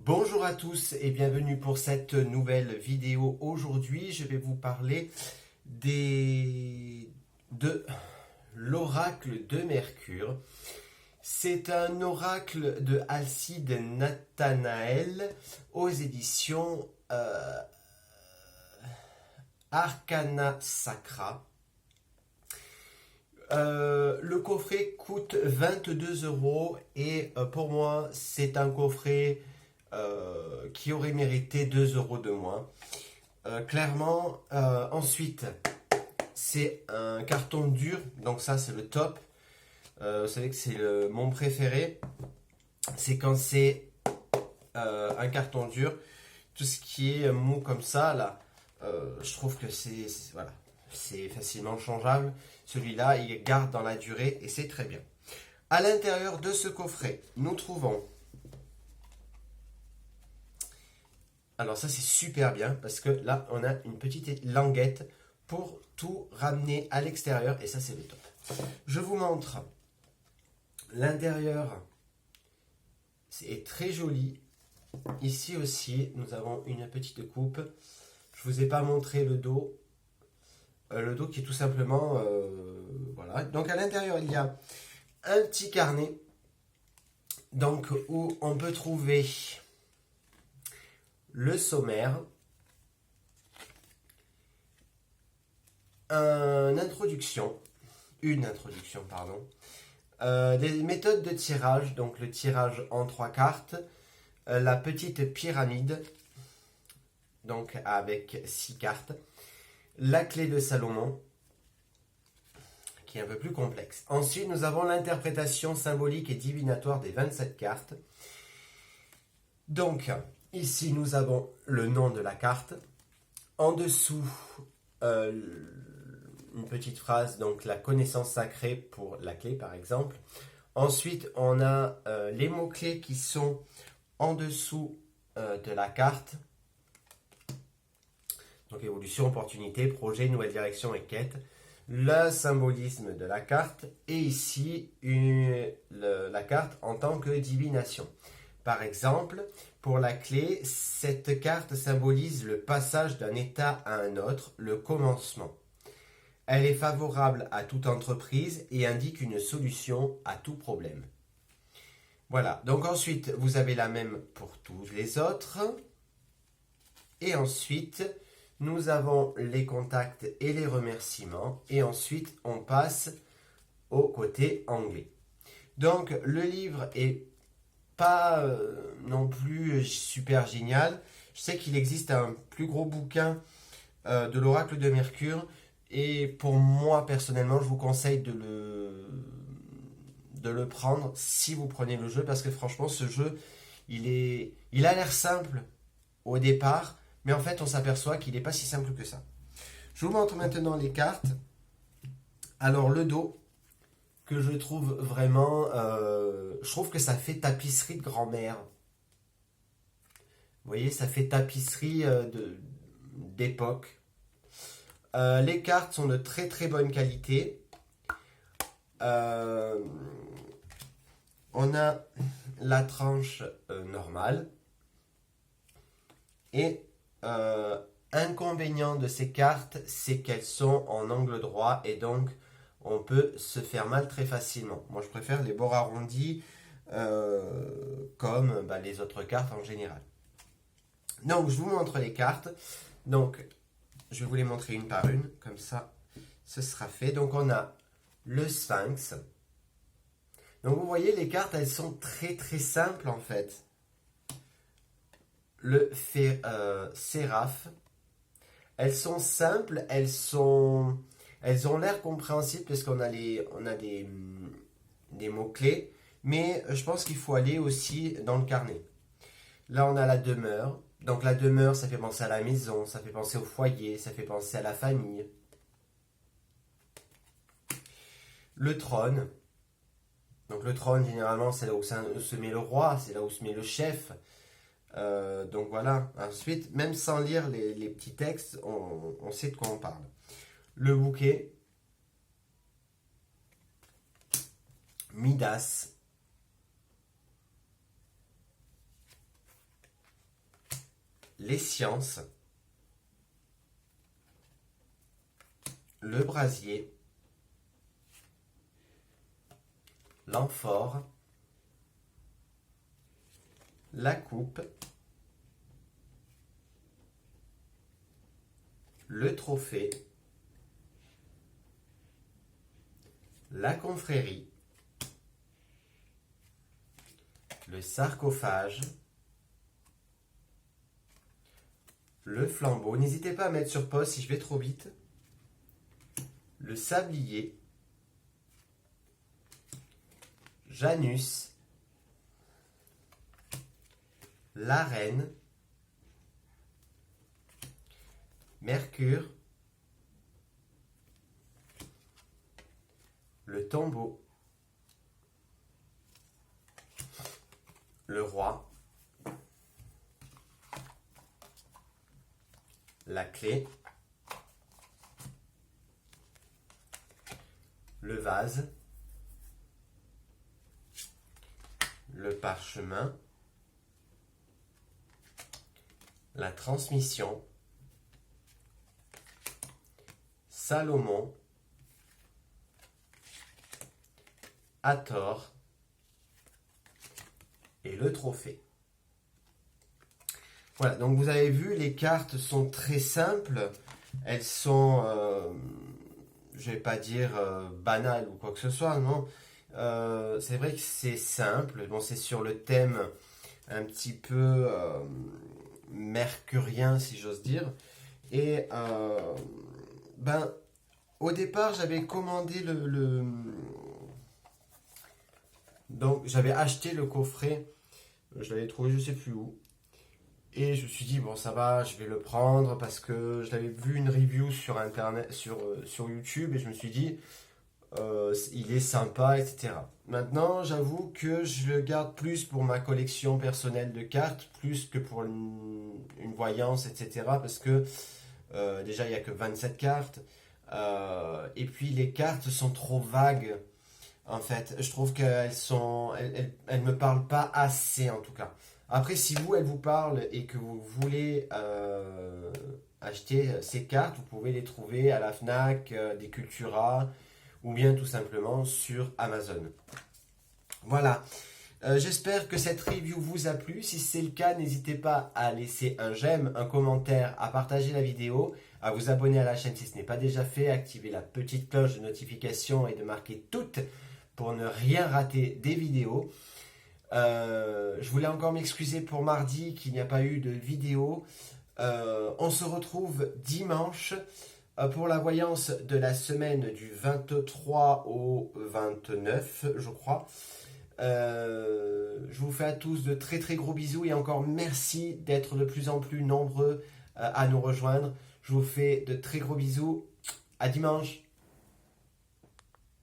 Bonjour à tous et bienvenue pour cette nouvelle vidéo. Aujourd'hui, je vais vous parler de l'oracle de Mercure. C'est un oracle de Alcide Nathanaël aux éditions Arcana Sacra. Le coffret coûte 22 euros et pour moi, c'est un coffret qui aurait mérité 2 euros de moins. Clairement, ensuite, c'est un carton dur, donc ça c'est le top. Vous savez que c'est mon préféré. C'est quand c'est un carton dur. Tout ce qui est mou comme ça, là, je trouve que voilà, c'est facilement changeable. Celui-là, il garde dans la durée et c'est très bien. À l'intérieur de ce coffret, nous trouvons... Alors ça c'est super bien parce que là on a une petite languette pour tout ramener à l'extérieur et ça c'est le top. Je vous montre l'intérieur, c'est très joli. Ici aussi nous avons une petite coupe. Je vous ai pas montré le dos. Le dos qui est tout simplement voilà. Donc à l'intérieur il y a un petit carnet donc où on peut trouver le sommaire, une introduction, pardon, des méthodes de tirage, donc le tirage en 3 cartes, la petite pyramide, donc avec 6 cartes, la clé de Salomon, qui est un peu plus complexe. Ensuite, nous avons l'interprétation symbolique et divinatoire des 27 cartes. Donc, ici, nous avons le nom de la carte. En dessous, une petite phrase, donc la connaissance sacrée pour la clé, par exemple. Ensuite, on a les mots-clés qui sont en dessous de la carte. Donc, évolution, opportunité, projet, nouvelle direction et quête. Le symbolisme de la carte. Et ici, la carte en tant que divination. Par exemple, pour la clé, cette carte symbolise le passage d'un état à un autre, le commencement. Elle est favorable à toute entreprise et indique une solution à tout problème. Voilà, donc ensuite, vous avez la même pour tous les autres. Et ensuite, nous avons les contacts et les remerciements. Et ensuite, on passe au côté anglais. Donc, le livre est pas non plus super génial. Je sais qu'il existe un plus gros bouquin de l'oracle de Mercure. Et pour moi, personnellement, je vous conseille de le prendre si vous prenez le jeu. Parce que franchement, ce jeu, il a l'air simple au départ. Mais en fait, on s'aperçoit qu'il n'est pas si simple que ça. Je vous montre maintenant les cartes. Alors, le dos, que je trouve vraiment... je trouve que ça fait tapisserie de grand-mère. Vous voyez, ça fait tapisserie d'époque. Les cartes sont de très très bonne qualité. On a la tranche normale. Et inconvénient de ces cartes, c'est qu'elles sont en angle droit et donc on peut se faire mal très facilement. Moi je préfère les bords arrondis comme les autres cartes en général. Donc je vous montre les cartes. Donc je vais vous les montrer une par une, comme ça ce sera fait. Donc on a le Sphinx. Donc vous voyez les cartes, elles sont très très simples en fait. Le Séraphe. Elles sont simples, elles ont l'air compréhensibles parce qu'on a des mots-clés, mais je pense qu'il faut aller aussi dans le carnet. Là, on a la demeure. Donc la demeure, ça fait penser à la maison, ça fait penser au foyer, ça fait penser à la famille. Le trône. Donc le trône, généralement, c'est là où se met le roi, c'est là où se met le chef. Donc voilà, ensuite, même sans lire les petits textes, on sait de quoi on parle. Le bouquet, Midas, les sciences, le brasier, l'amphore, la coupe, le trophée, la confrérie, le sarcophage, le flambeau. N'hésitez pas à mettre sur pause si je vais trop vite. Le sablier, Janus, l'arène, Mercure, le tombeau, le roi, la clé, le vase, le parchemin, la transmission, Salomon, Hathor et le trophée. Voilà, donc vous avez vu, les cartes sont très simples. Elles sont, je vais pas dire banales ou quoi que ce soit, non. C'est vrai que c'est simple. Bon, c'est sur le thème un petit peu mercurien, si j'ose dire. Et au départ, j'avais commandé donc j'avais acheté le coffret. Je l'avais trouvé, je sais plus où. Et je me suis dit, bon, ça va, je vais le prendre parce que je l'avais vu une review sur internet, sur YouTube, et je me suis dit, il est sympa, etc. Maintenant, j'avoue que je le garde plus pour ma collection personnelle de cartes, plus que pour une voyance, etc. Parce que déjà, il n'y a que 27 cartes. Et puis, les cartes sont trop vagues. En fait, je trouve elles me parlent pas assez, en tout cas. Après, si vous, elles vous parlent et que vous voulez acheter ces cartes, vous pouvez les trouver à la Fnac, des Cultura, ou bien tout simplement sur Amazon. Voilà. J'espère que cette review vous a plu. Si c'est le cas, n'hésitez pas à laisser un j'aime, un commentaire, à partager la vidéo, à vous abonner à la chaîne si ce n'est pas déjà fait, à activer la petite cloche de notification et de marquer toutes pour ne rien rater des vidéos. Je voulais encore m'excuser pour mardi qu'il n'y a pas eu de vidéo. On se retrouve dimanche pour la voyance de la semaine du 23 au 29, je crois. Je vous fais à tous de très très gros bisous et encore merci d'être de plus en plus nombreux à nous rejoindre. Je vous fais de très gros bisous. À dimanche.